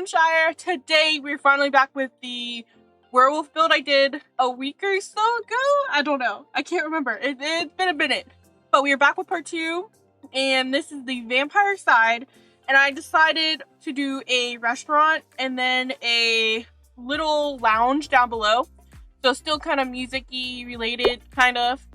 Simshire. Today we're finally back with the werewolf build I did a week or so ago. I don't know. I can't remember. It's been a minute. But we are back with part 2. And this is the vampire side. And I decided to do a restaurant and then a little lounge down below. So still kind of music-y related, kind of.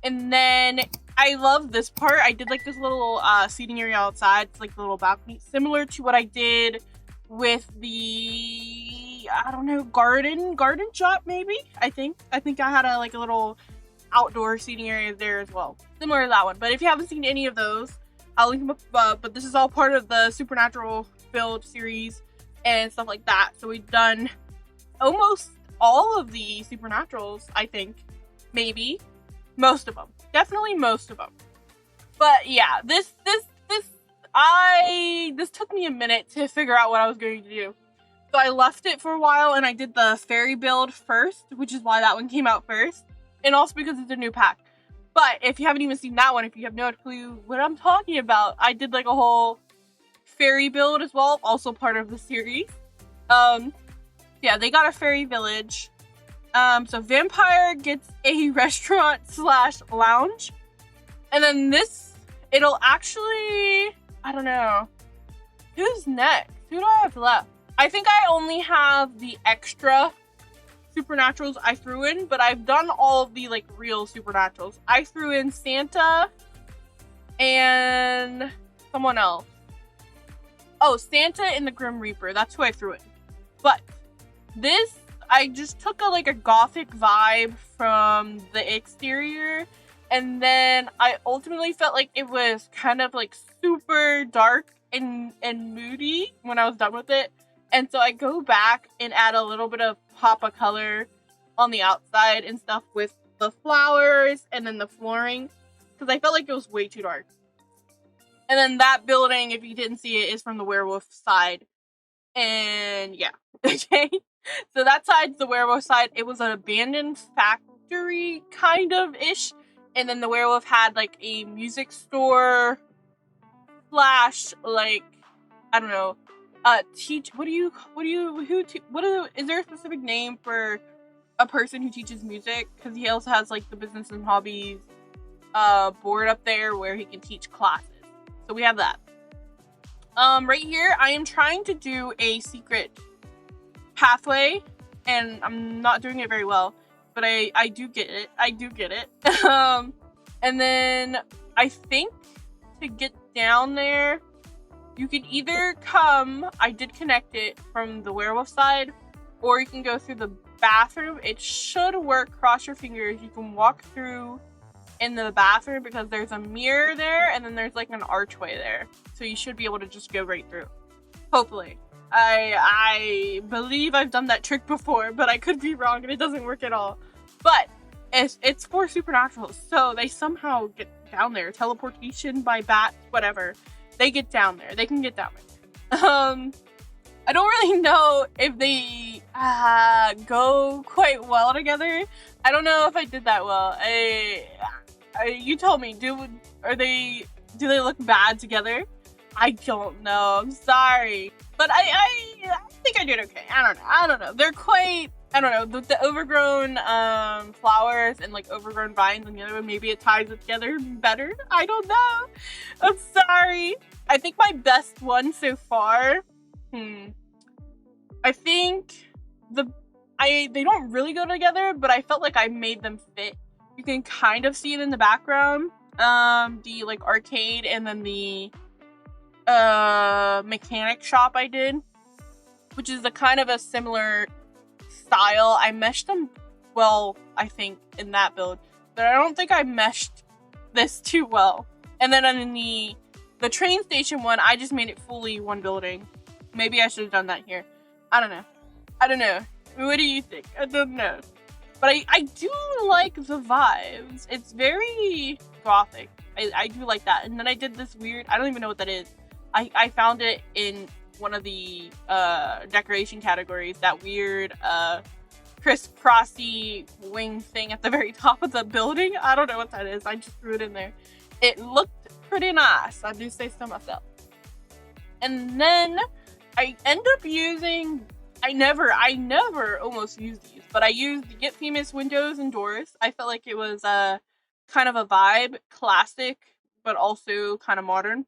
And then I love this part. I did like this little seating area outside. It's like a little balcony, similar to what I did with the, I don't know, garden shop maybe. I think I had a little outdoor seating area there as well, similar to that one. But if you haven't seen any of those, I'll link them up above. But this is all part of the supernatural build series and stuff like that. So we've done almost all of the supernaturals, I think, maybe. Most of them. Definitely most of them. But yeah, this took me a minute to figure out what I was going to do. So I left it for a while and I did the fairy build first, which is why that one came out first. And also because it's a new pack. But if you haven't even seen that one, if you have no clue what I'm talking about, I did like a whole fairy build as well, also part of the series. Yeah, they got a fairy village. So vampire gets a restaurant / lounge. And then this, it'll actually, I don't know. Who's next? Who do I have left? I think I only have the extra supernaturals I threw in, but I've done all of the like real supernaturals. I threw in Santa and someone else. Oh, Santa and the Grim Reaper. That's who I threw in. But this, I just took a Gothic vibe from the exterior, and then I ultimately felt like it was kind of like super dark and moody when I was done with it. And so I go back and add a little bit of pop of color on the outside and stuff with the flowers and then the flooring, because I felt like it was way too dark. And then that building, if you didn't see it, is from the werewolf side. And yeah, okay. So that side's the werewolf side. It was an abandoned factory, kind of ish. And then the werewolf had like a music store / I don't know, is there a specific name for a person who teaches music? Because he also has like the business and hobbies board up there where he can teach classes. So we have that. Right here, I am trying to do a secret pathway, and I'm not doing it very well, but I do get it. And then I think to get down there, you can either come, I did connect it from the werewolf side, or you can go through the bathroom. It should work. Cross your fingers. You can walk through in the bathroom because there's a mirror there, and then there's like an archway there. So you should be able to just go right through. Hopefully. I believe I've done that trick before, but I could be wrong and it doesn't work at all. But it's for supernaturals, so they somehow get down there. Teleportation by bat, whatever. They get down there. They can get down there. I don't really know if they go quite well together. I don't know if I did that well. You told me. Do they look bad together? I don't know. I'm sorry. But I think I did okay. I don't know. They're quite, I don't know, the overgrown flowers and like overgrown vines on the other one, maybe it ties it together better. I don't know. I'm sorry. I think my best one so far, I think they don't really go together, but I felt like I made them fit. You can kind of see it in the background. The like arcade and then the mechanic shop I did, which is a kind of a similar style. I meshed them well, I think, in that build, but I don't think I meshed this too well. And then on the train station one, I just made it fully one building. Maybe I should have done that here. I don't know. What do you think? I don't know. But I do like the vibes. It's very Gothic. I do like that. And then I did this weird, I don't even know what that is. I found it in one of the decoration categories, that weird crisscrossy wing thing at the very top of the building. I don't know what that is. I just threw it in there. It looked pretty nice. I do say so myself. And then I end up using. I never almost used these, but I used the Get Famous windows and doors. I felt like it was a kind of a vibe, classic, but also kind of modern,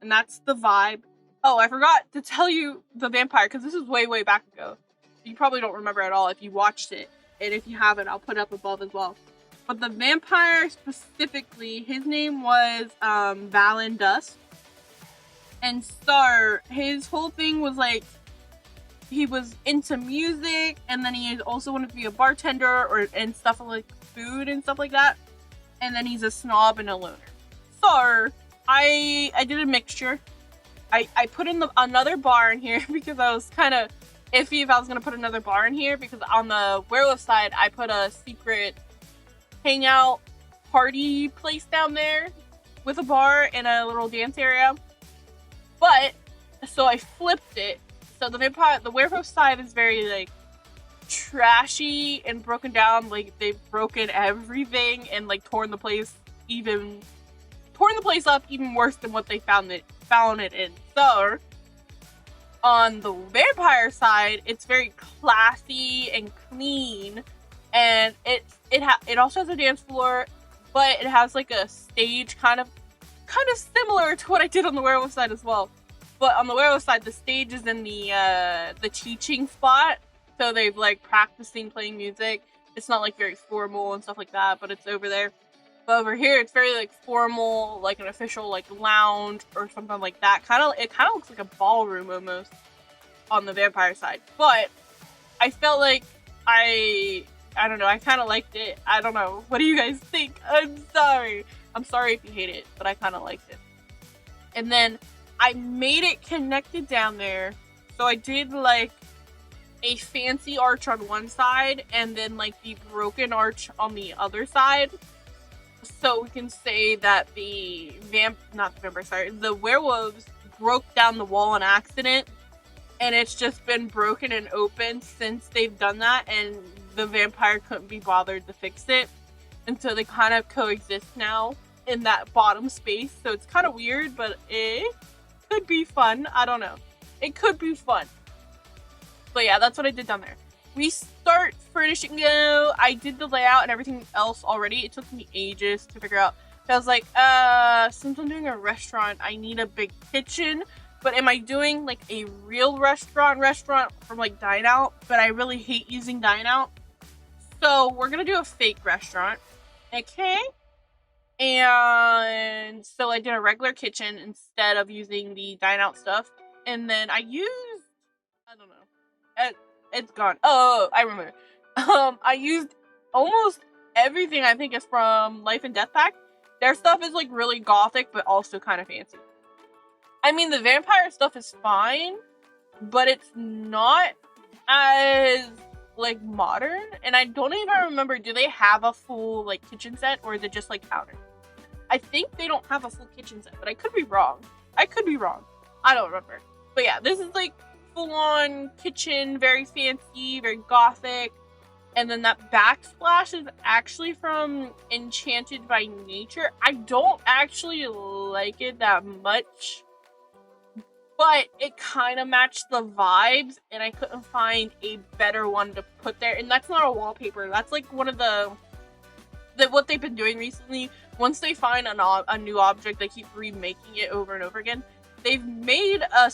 and that's the vibe. Oh, I forgot to tell you the vampire because this is way back ago. You probably don't remember at all if you watched it, and if you haven't, I'll put it up above as well. But the vampire specifically, his name was Valen Dust. And Star, his whole thing was like he was into music, and then he also wanted to be a bartender and stuff like food and stuff like that. And then he's a snob and a loner. So I did a mixture. I put in another bar in here because I was kind of iffy if I was gonna put another bar in here because on the werewolf side I put a secret hangout party place down there with a bar and a little dance area. But so I flipped it. So the werewolf side is very like trashy and broken down. Like they've broken everything and like torn the place up even worse than what they found it in. So on the vampire side, it's very classy and clean, and it also has a dance floor, but it has like a stage kind of similar to what I did on the werewolf side as well. But on the werewolf side, the stage is in the teaching spot, so they've like practicing playing music. It's not like very formal and stuff like that, but it's over there. But over here, it's very like formal, like an official like lounge or something like that. It kind of looks like a ballroom almost on the vampire side. But I felt like I don't know. I kind of liked it. I don't know. What do you guys think? I'm sorry if you hate it, but I kind of liked it. And then I made it connected down there. So I did like a fancy arch on one side and then like the broken arch on the other side. So we can say that the werewolves broke down the wall on accident, and it's just been broken and open since they've done that, and the vampire couldn't be bothered to fix it. And so they kind of coexist now in that bottom space. So it's kind of weird, but it could be fun. I don't know. It could be fun. But yeah, that's what I did down there. We start furnishing though. I did the layout and everything else already. It took me ages to figure out. I was like, since I'm doing a restaurant, I need a big kitchen. But am I doing like a real restaurant from like Dine Out? But I really hate using Dine Out. So we're gonna do a fake restaurant. Okay? And so I did a regular kitchen instead of using the Dine Out stuff. And then I used, I don't know. It's gone. Oh, I remember. I used almost everything I think is from Life and Death Pack. Their stuff is like really gothic, but also kind of fancy. I mean, the vampire stuff is fine, but it's not as like modern. And I don't even remember, do they have a full like kitchen set or is it just like counter? I think they don't have a full kitchen set, but I could be wrong. I don't remember. But yeah, this is like full-on kitchen, very fancy, very gothic. And then that backsplash is actually from Enchanted by Nature. I don't actually like it that much, but it kind of matched the vibes, and I couldn't find a better one to put there. And that's not a wallpaper. That's like one of the what they've been doing recently. Once they find a new object, they keep remaking it over and over again. They've made a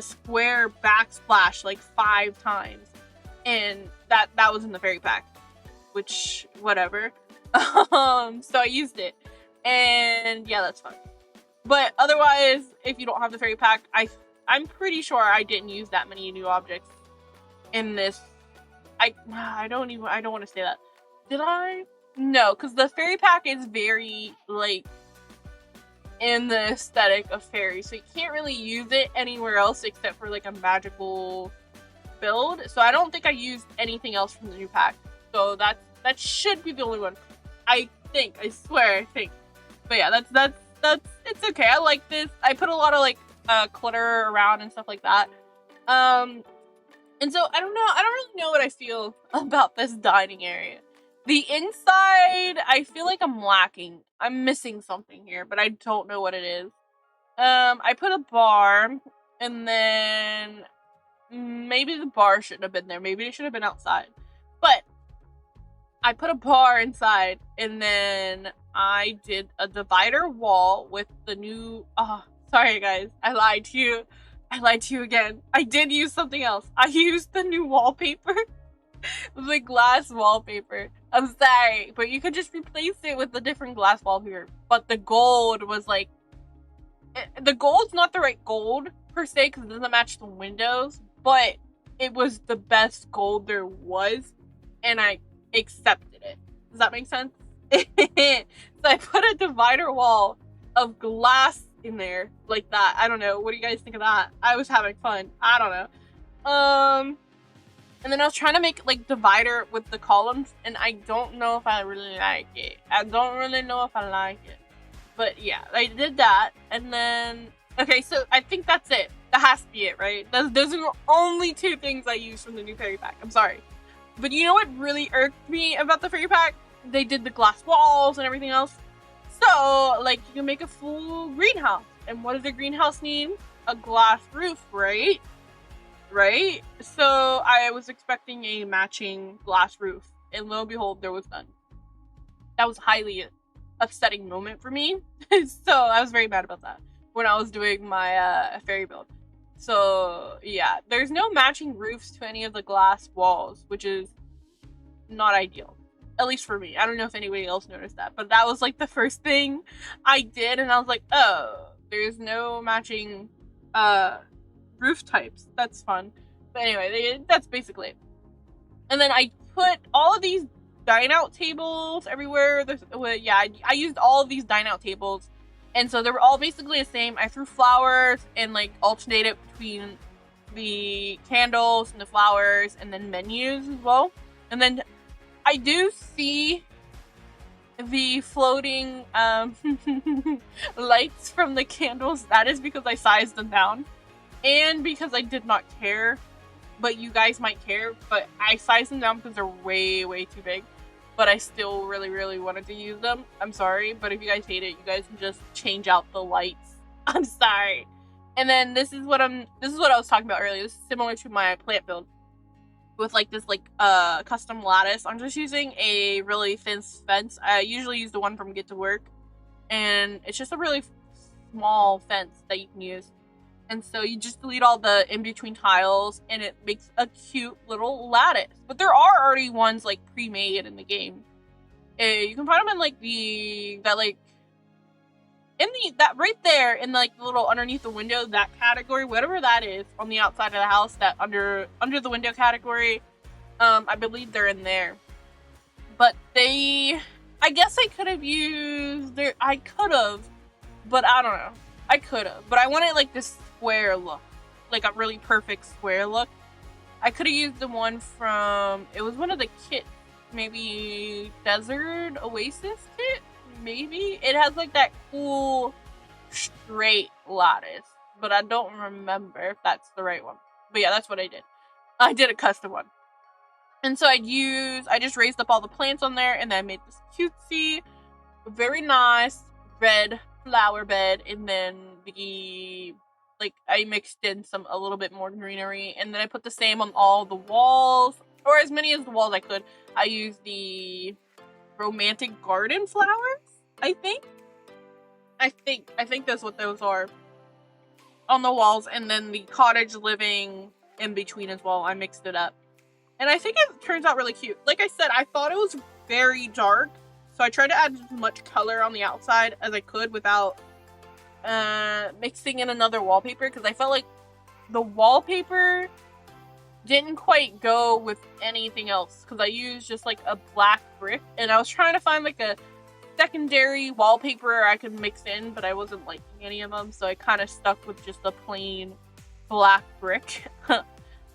square backsplash like 5 times, and that was in the fairy pack, which whatever. So I used it, and yeah, that's fun. But otherwise, if you don't have the fairy pack, I'm pretty sure I didn't use that many new objects in this. I don't want to say that. Did I? No, because the fairy pack is very like in the aesthetic of fairy, so you can't really use it anywhere else except for like a magical build. So I don't think I used anything else from the new pack. So that should be the only one. I think. I swear. I think. But yeah, that's it's okay. I like this. I put a lot of like clutter around and stuff like that. And so I don't know. I don't really know what I feel about this dining area. The inside, I feel like I'm lacking. I'm missing something here, but I don't know what it is. I put a bar. And then maybe the bar shouldn't have been there. Maybe it should have been outside. But I put a bar inside, and then I did a divider wall with the new... Oh, sorry guys, I lied to you. I lied to you again. I did use something else. I used the new wallpaper. The glass wallpaper. I'm sorry, but you could just replace it with a different glass wallpaper. But the gold was like... The gold's not the right gold, per se, because it doesn't match the windows. But it was the best gold there was, and I accepted it. Does that make sense? So I put a divider wall of glass in there like that. I don't know. What do you guys think of that? I was having fun. I don't know. And then I was trying to make like divider with the columns, and I don't know if I really like it. I don't really know if I like it. But yeah, I did that, and then... Okay, so I think that's it. That has to be it, right? Those are the only two things I used from the new fairy pack. I'm sorry. But you know what really irked me about the fairy pack? They did the glass walls and everything else. So, like, you can make a full greenhouse. And what does a greenhouse need? A glass roof, right? Right? So, I was expecting a matching glass roof. And lo and behold, there was none. That was a highly upsetting moment for me. So, I was very mad about that when I was doing my fairy build. So, yeah. There's no matching roofs to any of the glass walls, which is not ideal. At least for me. I don't know if anybody else noticed that. But that was, like, the first thing I did. And I was like, oh, there's no matching roof types. That's fun. But anyway, that's basically it. And then I put all of these dine-out tables everywhere. I used all of these dine-out tables. And so they were all basically the same. I threw flowers and, like, alternated between the candles and the flowers and then menus as well. And then I do see the floating lights from the candles. That is because I sized them down. And because I did not care. But you guys might care. But I sized them down because they're way, way too big. But I still really, really wanted to use them. I'm sorry, but if you guys hate it, you guys can just change out the lights. I'm sorry. And then this is what I was talking about earlier. This is similar to my plant build. With like this custom lattice. I'm just using a really thin fence. I usually use the one from Get to Work. And it's just a really small fence that you can use. And so you just delete all the in-between tiles, and it makes a cute little lattice. But there are already ones, like, pre-made in the game. You can find them in, like, right there, in, like, the little underneath the window, that category, whatever that is, on the outside of the house, that under the window category, I believe they're in there. But I guess I could have used but I don't know. I could have, but I wanted, like, this square look, like a really perfect square look. I could have used the one from, it was one of the kits, maybe Desert Oasis kit, maybe? It has like that cool straight lattice, but I don't remember if that's the right one. But yeah, that's what I did. I did a custom one. And so I just raised up all the plants on there, and then I made this cutesy, very nice red flower bed, and then I mixed in a little bit more greenery, and then I put the same on all the walls, or as many as the walls I could. I used the romantic garden flowers, I think that's what those are on the walls, and then the cottage living in between as well. I mixed it up, and I think it turns out really cute. Like I said, I thought it was very dark, so I tried to add as much color on the outside as I could without mixing in another wallpaper, because I felt like the wallpaper didn't quite go with anything else, because I used just like a black brick, and I was trying to find like a secondary wallpaper I could mix in, but I wasn't liking any of them, so I kind of stuck with just a plain black brick.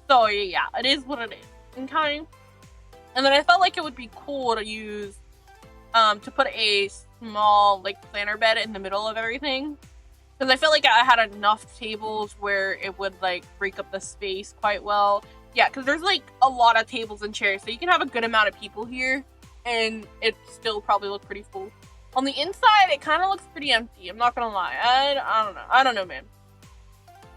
So yeah, it is what it is. Okay. And then I felt like it would be cool to use to put a small like planter bed in the middle of everything, because I felt like I had enough tables where it would like break up the space quite well. Yeah, because there's like a lot of tables and chairs, so you can have a good amount of people here and it still probably look pretty full. On the inside, it kind of looks pretty empty. I'm not gonna lie. I don't know, man.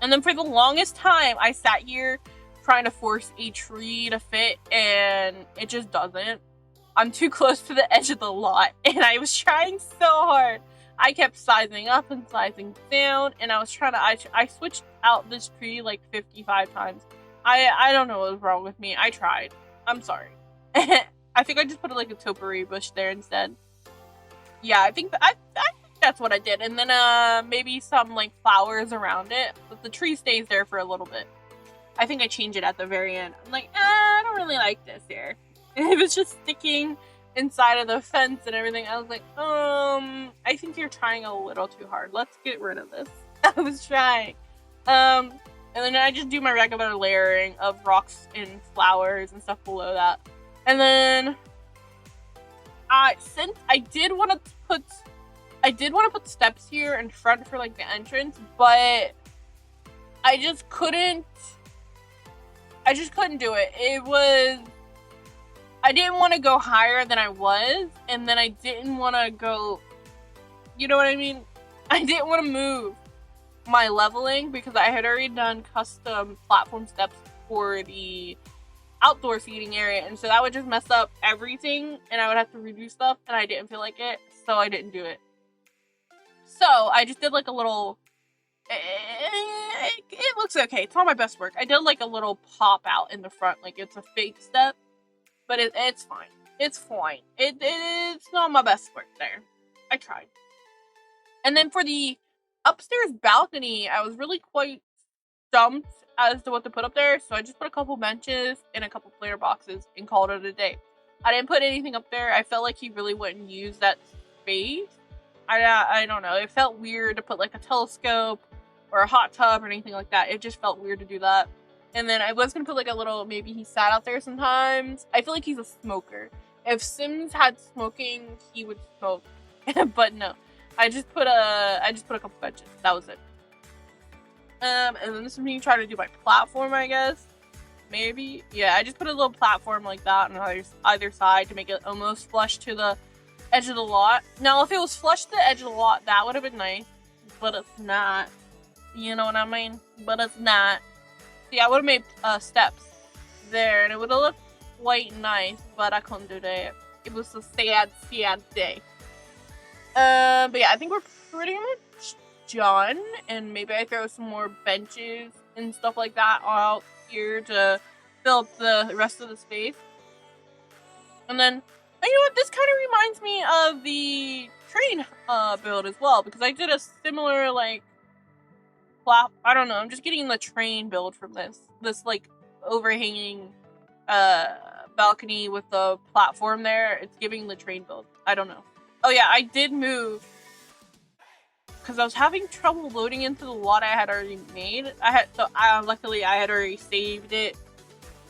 And then for the longest time, I sat here trying to force a tree to fit, and it just doesn't. I'm too close to the edge of the lot, and I was trying so hard. I kept sizing up and sizing down, and I was trying to, I switched out this tree like 55 times. I don't know what was wrong with me. I tried. I'm sorry. I think I just put like a topiary bush there instead. Yeah, I think that's what I did. And then maybe some like flowers around it, but the tree stays there for a little bit. I think I changed it at the very end. I'm like, I don't really like this here. It was just sticking inside of the fence and everything. I was like, I think you're trying a little too hard. Let's get rid of this. I was trying. And then I just do my regular layering of rocks and flowers and stuff below that. And then since I did want to put steps here in front for like the entrance, but I just couldn't do it. I didn't want to go higher than I was, and then I didn't want to go, you know what I mean? I didn't want to move my leveling because I had already done custom platform steps for the outdoor seating area, and so that would just mess up everything, and I would have to redo stuff, and I didn't feel like it, so I didn't do it. So I just did like a little, it looks okay. It's not my best work. I did like a little pop out in the front, like it's a fake step. But it's fine. It's fine. It's not my best work there. I tried. And then for the upstairs balcony, I was really quite stumped as to what to put up there. So I just put a couple benches and a couple player boxes and called it a day. I didn't put anything up there. I felt like he really wouldn't use that space. I don't know. It felt weird to put like a telescope or a hot tub or anything like that. It just felt weird to do that. And then I was going to put like a little, maybe he sat out there sometimes. I feel like he's a smoker. If Sims had smoking, he would smoke. But no. I just put a couple benches. That was it. And then this is me trying to do my platform, I guess. Maybe. Yeah, I just put a little platform like that on either side to make it almost flush to the edge of the lot. Now, if it was flush to the edge of the lot, that would have been nice. But it's not. You know what I mean? But it's not. Yeah, I would have made steps there, and it would have looked quite nice, but I couldn't do that. It was a sad, sad day. But yeah, I think we're pretty much done, and maybe I throw some more benches and stuff like that out here to fill up the rest of the space. And then, you know what, this kind of reminds me of the train build as well, because I did a similar, like, I don't know, I'm just getting the train build from this like overhanging balcony with the platform there. It's giving the train build. I don't know. Oh yeah, I did move because I was having trouble loading into the lot I had already made. Luckily I had already saved it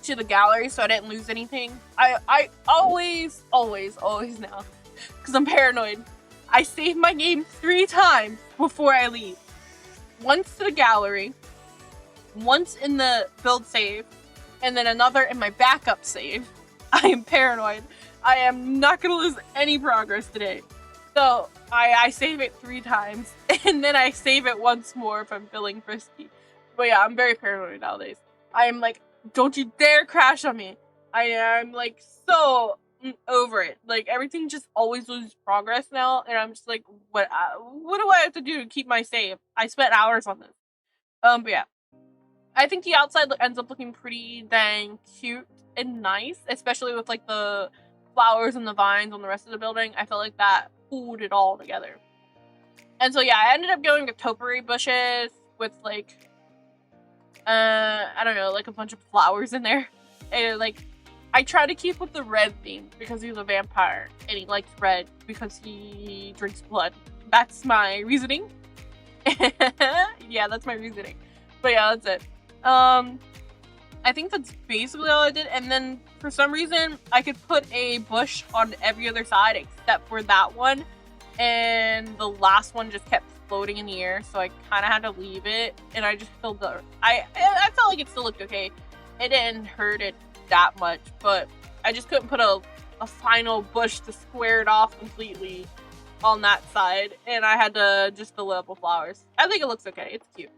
to the gallery, so I didn't lose anything. I always now, because I'm paranoid, I save my game 3 times before I leave. Once to the gallery, once in the build save, and then another in my backup save. I am paranoid. I am not going to lose any progress today. So I save it 3 times, and then I save it once more if I'm feeling frisky. But yeah, I'm very paranoid nowadays. I am like, don't you dare crash on me. I am like so over it. Like everything just always loses progress now, and I'm just like, what do I have to do to keep my save? I spent hours on this. But yeah, I think the outside ends up looking pretty dang cute and nice, especially with like the flowers and the vines on the rest of the building. I felt like that pulled it all together. And so yeah, I ended up going with topiary bushes with like I don't know, like a bunch of flowers in there. And like I try to keep with the red theme because he's a vampire and he likes red because he drinks blood. That's my reasoning. Yeah, that's my reasoning. But yeah, that's it. I think that's basically all I did. And then for some reason, I could put a bush on every other side except for that one. And the last one just kept floating in the air, so I kind of had to leave it. And I just filled the... I felt like it still looked okay. It didn't hurt it that much, but I just couldn't put a final bush to square it off completely on that side, and I had to just fill it up with flowers. I think it looks okay. It's cute.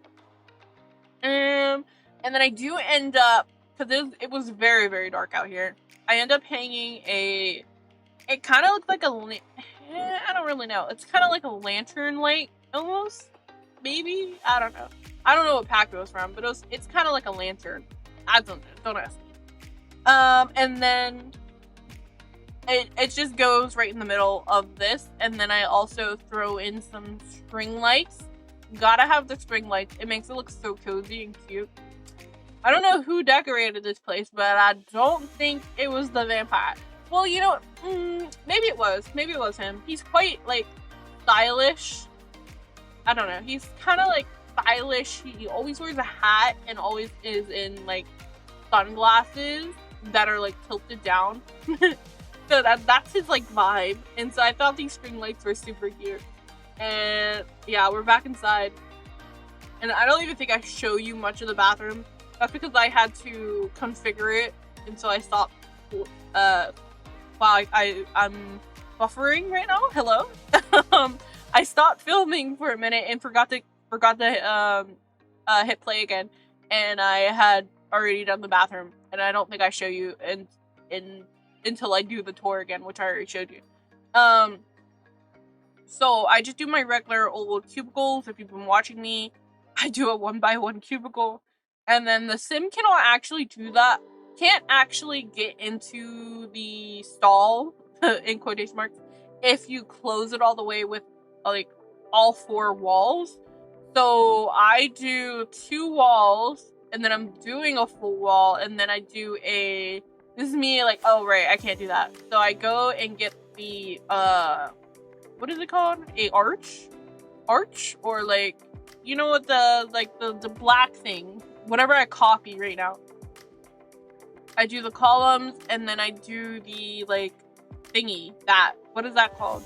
And then I do end up, because it was very, very dark out here, I end up hanging it kind of looked like I don't really know. It's kind of like a lantern light, almost. Maybe? I don't know. I don't know what pack it was from, but it's kind of like a lantern. I don't know. Don't ask me. And then it just goes right in the middle of this, and then I also throw in some string lights. Gotta have the string lights. It makes it look so cozy and cute. I don't know who decorated this place, but I don't think it was the vampire. Well, you know, maybe it was. Maybe it was him. He's quite, like, stylish. I don't know. He's kind of, like, stylish. He always wears a hat and always is in, like, sunglasses that are, like, tilted down. So that's his, like, vibe. And so I thought these string lights were super cute. And, yeah, we're back inside. And I don't even think I show you much of the bathroom. That's because I had to configure it. And so I stopped, wow, I'm buffering right now. Hello. I stopped filming for a minute and forgot to hit play again, and I had already done the bathroom, and I don't think I show you until I do the tour again, which I already showed you. So I just do my regular old cubicles. If you've been watching me, I do a 1x1 cubicle, and then the sim cannot actually do that. Can't actually get into the stall in quotation marks if you close it all the way with like all 4 walls. So I do 2 walls, and then I'm doing a full wall, and then I do this is me like, oh right, I can't do that. So I go and get the what is it called? A arch, or like, you know what, the black thing, whatever I copy right now. I do the columns, and then I do the, like, thingy, what is that called?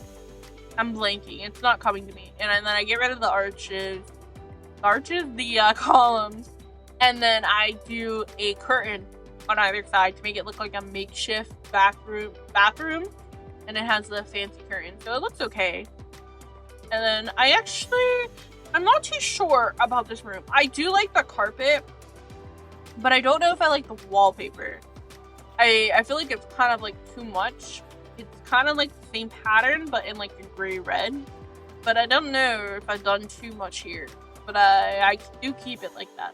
I'm blanking. It's not coming to me. And then I get rid of the arches, the columns, and then I do a curtain on either side to make it look like a makeshift bathroom, and it has the fancy curtain, so it looks okay. And then I'm not too sure about this room. I do like the carpet, but I don't know if I like the wallpaper. I feel like it's kind of like too much. It's kind of like the same pattern, but in like a gray red. But I don't know if I've done too much here. But I do keep it like that.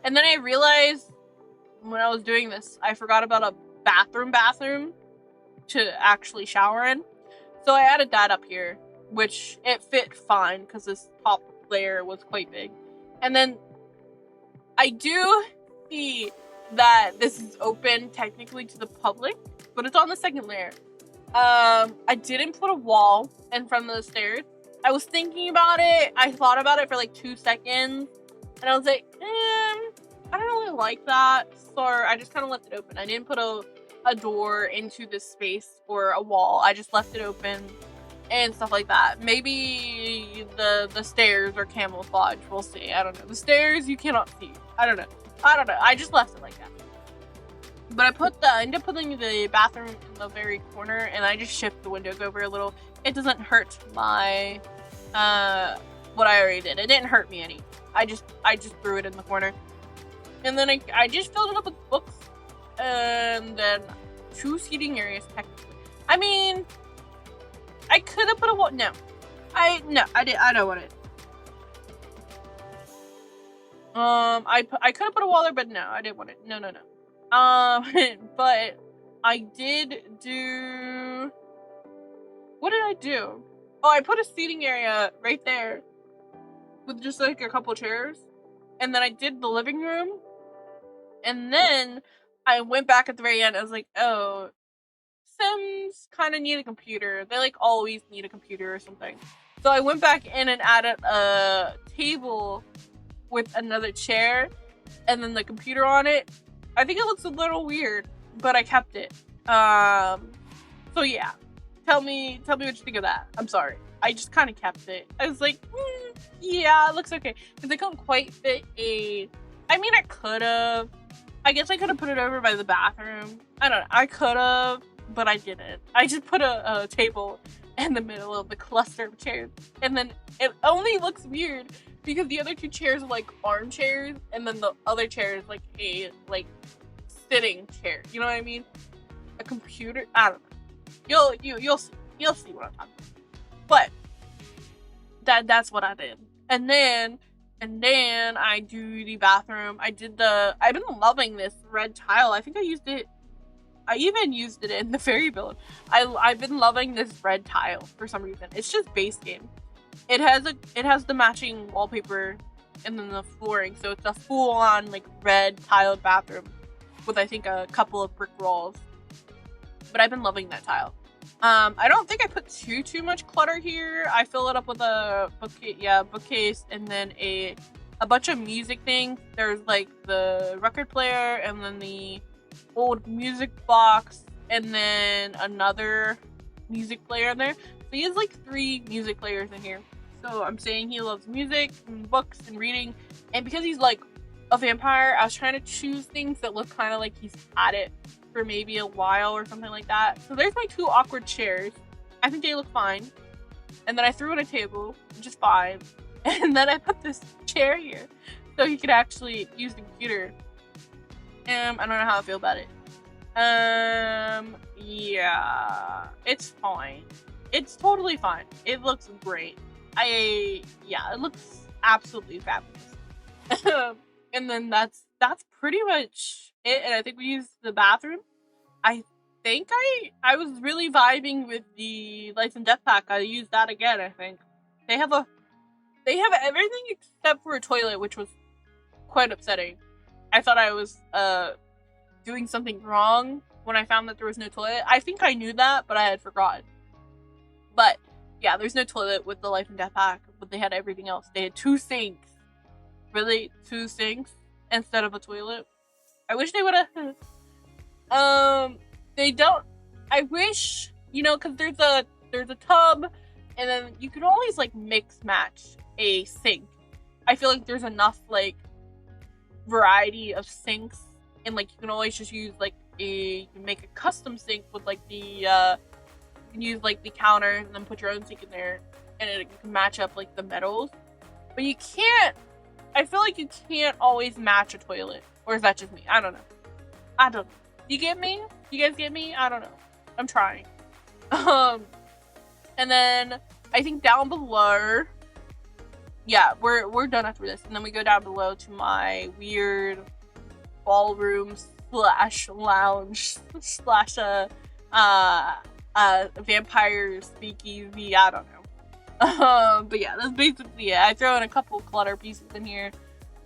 And then I realized when I was doing this, I forgot about a bathroom to actually shower in. So I added that up here, which it fit fine because this top layer was quite big. And then I do see that this is open technically to the public, but it's on the second layer. I didn't put a wall in front of the stairs. I was thinking about it. I thought about it for like 2 seconds, and I was like, I don't really like that. So I just kind of left it open. I didn't put a door into this space or a wall. I just left it open and stuff like that. Maybe the stairs are camouflage. We'll see. I don't know. The stairs you cannot see. I don't know. I just left it like that. But I ended up putting the bathroom in the very corner, and I just shift the windows over a little. It doesn't hurt my what I already did. It didn't hurt me any. I just threw it in the corner. And then I just filled it up with books, and then 2 seating areas technically. I mean, I could have put a wall. No, I don't want it. I could have put a wall there, but no, I didn't want it. No. But I did do. What did I do? Oh, I put a seating area right there with just like a couple chairs, and then I did the living room, and then I went back at the very end. I was like, oh, Sims kind of need a computer. They like always need a computer or something. So I went back in and added a table with another chair and then the computer on it. I think it looks a little weird, but I kept it. So yeah, tell me what you think of that. I'm sorry, I just kind of kept it. I was like, yeah, it looks okay, because I couldn't quite fit I mean, I guess I could have put it over by the bathroom. I don't know. I could have, but I didn't. I just put a table in the middle of the cluster of chairs. And then it only looks weird because the other 2 chairs are like armchairs, and then the other chair is like a sitting chair. You know what I mean? A computer. I don't know. You'll see what I'm talking about. But that's what I did. And then I do the bathroom. I've been loving this red tile. I think I even used it in the fairy build. I've been loving this red tile for some reason. It's just base game. It has the matching wallpaper and then the flooring, so it's a full-on like red tiled bathroom with I think a couple of brick walls. But I've been loving that tile. I don't think I put too much clutter here. I fill it up with a bookcase, and then a bunch of music things. There's like the record player, and then the old music box, and then another music player in there. So he has like 3 music players in here. So I'm saying he loves music and books and reading. And because he's like a vampire, I was trying to choose things that look kind of like he's had it for maybe a while or something like that. So there's my 2 awkward chairs. I think they look fine. And then I threw in a table, which is fine. And then I put this chair here so he could actually use the computer. I don't know how I feel about it. Yeah, it's fine. It's totally fine. It looks great. It looks absolutely fabulous. And then that's pretty much it. And I think we used the bathroom. I think I was really vibing with the Life and Death pack. I used that again, I think. They have everything except for a toilet, which was quite upsetting. I thought I was doing something wrong when I found that there was no toilet. I think I knew that, but I had forgotten. But yeah, there's no toilet with the Life and Death pack, but they had everything else. They had 2 sinks. Really? 2 sinks instead of a toilet? I wish they would have. They don't. I wish, because there's a tub, and then you can always like mix match a sink. I feel like there's enough like variety of sinks, and like you can always just use like you can make a custom sink with like the you can use like the counter and then put your own sink in there, and it can match up like the metals. But you can't. I feel like you can't always match a toilet, or is that just me? I don't know. You get me? You guys get me? I don't know. I'm trying. And then I think down below. Yeah, we're done after this, and then we go down below to my weird ballroom / lounge / vampire speakeasy. I don't know. But yeah, that's basically it. I throw in a couple clutter pieces in here,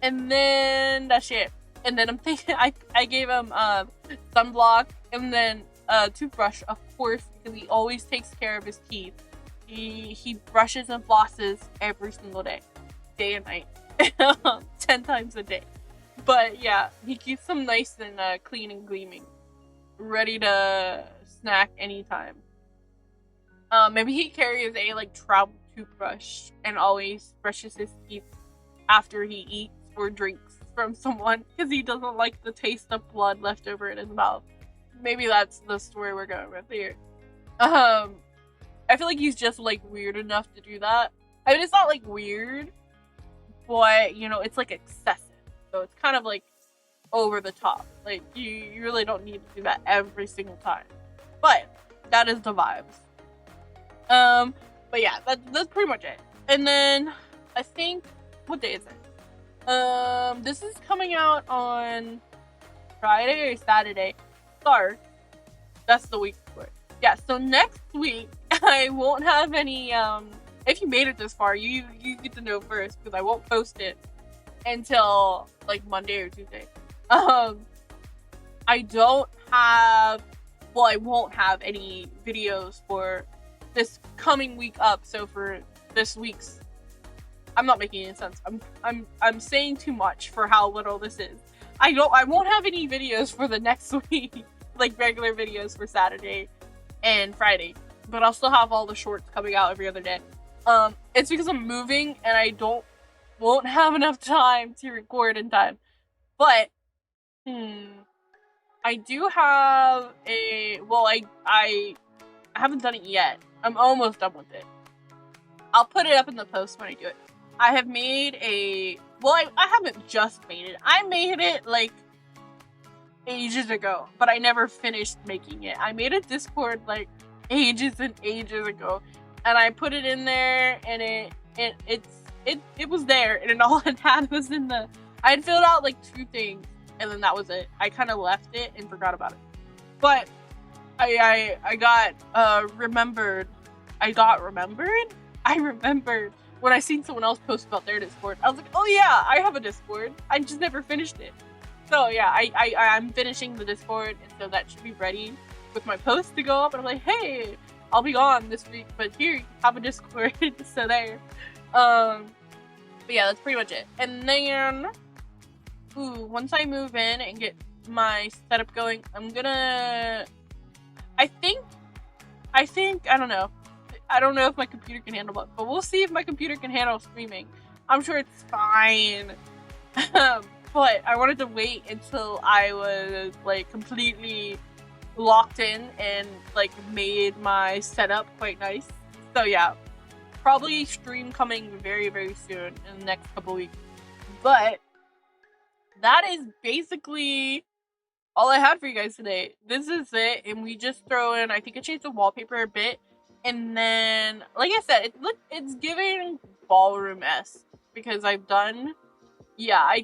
and then that's it. And then I'm thinking I gave him sunblock, and then a toothbrush, of course, because he always takes care of his teeth. He brushes and flosses every single day and night. 10 times a day. But yeah, he keeps them nice and clean and gleaming, ready to snack anytime. Maybe he carries a like travel toothbrush and always brushes his teeth after he eats or drinks from someone because he doesn't like the taste of blood left over in his mouth. Maybe that's the story we're going with here. I feel like he's just like weird enough to do that. I mean, it's not like weird, but it's like excessive. So it's kind of like over the top. Like you really don't need to do that every single time. But that is the vibes. But yeah, that's pretty much it. And then I think, what day is it? This is coming out on Friday or Saturday. Sorry, that's the week before. Yeah, so next week I won't have any. If you made it this far, you get to know first because I won't post it until like Monday or Tuesday. I don't have. Well, I won't have any videos for this coming week up. So for this week's, I'm not making any sense. I'm saying too much for how little this is. I won't have any videos for the next week, like regular videos for Saturday and Friday, but I'll still have all the shorts coming out every other day. It's because I'm moving and I won't have enough time to record in time. But I do have I haven't done it yet. I'm almost done with it. I'll put it up in the post when I do it. I have made a... Well, I haven't just made it. I made it, like, ages ago. But I never finished making it. I made a Discord, like, ages and ages ago. And I put it in there, and it was there. And all it had was in the... I had filled out, like, 2 things. And then that was it. I kind of left it and forgot about it. But I remembered. I remembered when I seen someone else post about their Discord. I was like, oh yeah, I have a Discord. I just never finished it. So yeah, I'm finishing the Discord, and so that should be ready with my post to go up. And I'm like, hey, I'll be gone this week, but here, you have a Discord. So there. But yeah, that's pretty much it. And then, once I move in and get my setup going, I'm gonna... I think, I don't know. I don't know if my computer can handle it, but we'll see if my computer can handle streaming. I'm sure it's fine. But I wanted to wait until I was, like, completely locked in and, like, made my setup quite nice. So yeah, probably stream coming very, very soon in the next couple weeks. But that is basically all I had for you guys today. This is it, and we just throw in, I think I changed the wallpaper a bit, and then, like I said, it's giving ballroom-esque, because I've done, yeah, I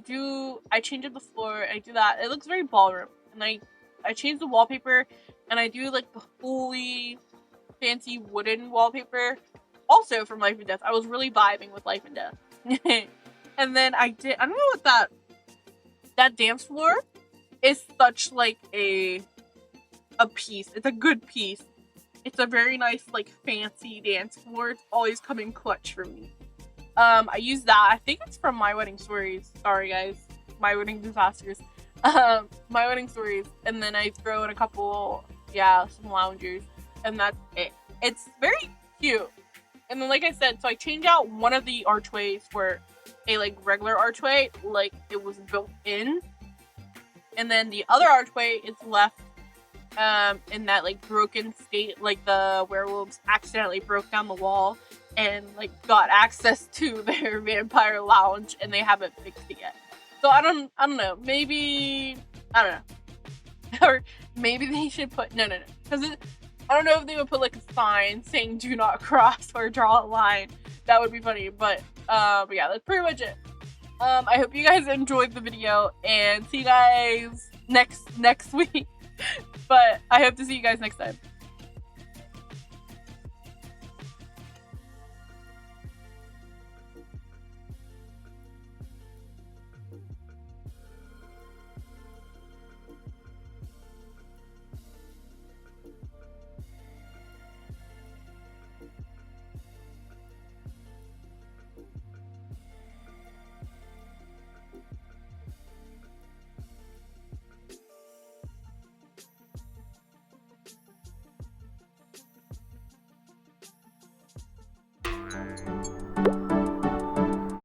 changed the floor, I do that, it looks very ballroom, and I changed the wallpaper, and I do, like, the fully fancy wooden wallpaper, also from Life and Death. I was really vibing with Life and Death. And then I don't know what that dance floor is, such like a piece. It's a good piece. It's a very nice, like, fancy dance floor. It's always coming clutch for me. I use that. I think it's from My Wedding Stories. Sorry guys, My Wedding Disasters. My Wedding Stories. And then I throw in a couple, some loungers, and that's it. It's very cute. And then, like I said, so I changed out one of the archways for a, like, regular archway, like it was built in. And then the other archway is left in that, like, broken state, like the werewolves accidentally broke down the wall and, like, got access to their vampire lounge, and they haven't fixed it yet. So I don't know, maybe, I don't know. Or maybe they should put, no, because I don't know if they would put, like, a sign saying do not cross or draw a line. That would be funny, but yeah, that's pretty much it. I hope you guys enjoyed the video, and see you guys next week. But I hope to see you guys next time.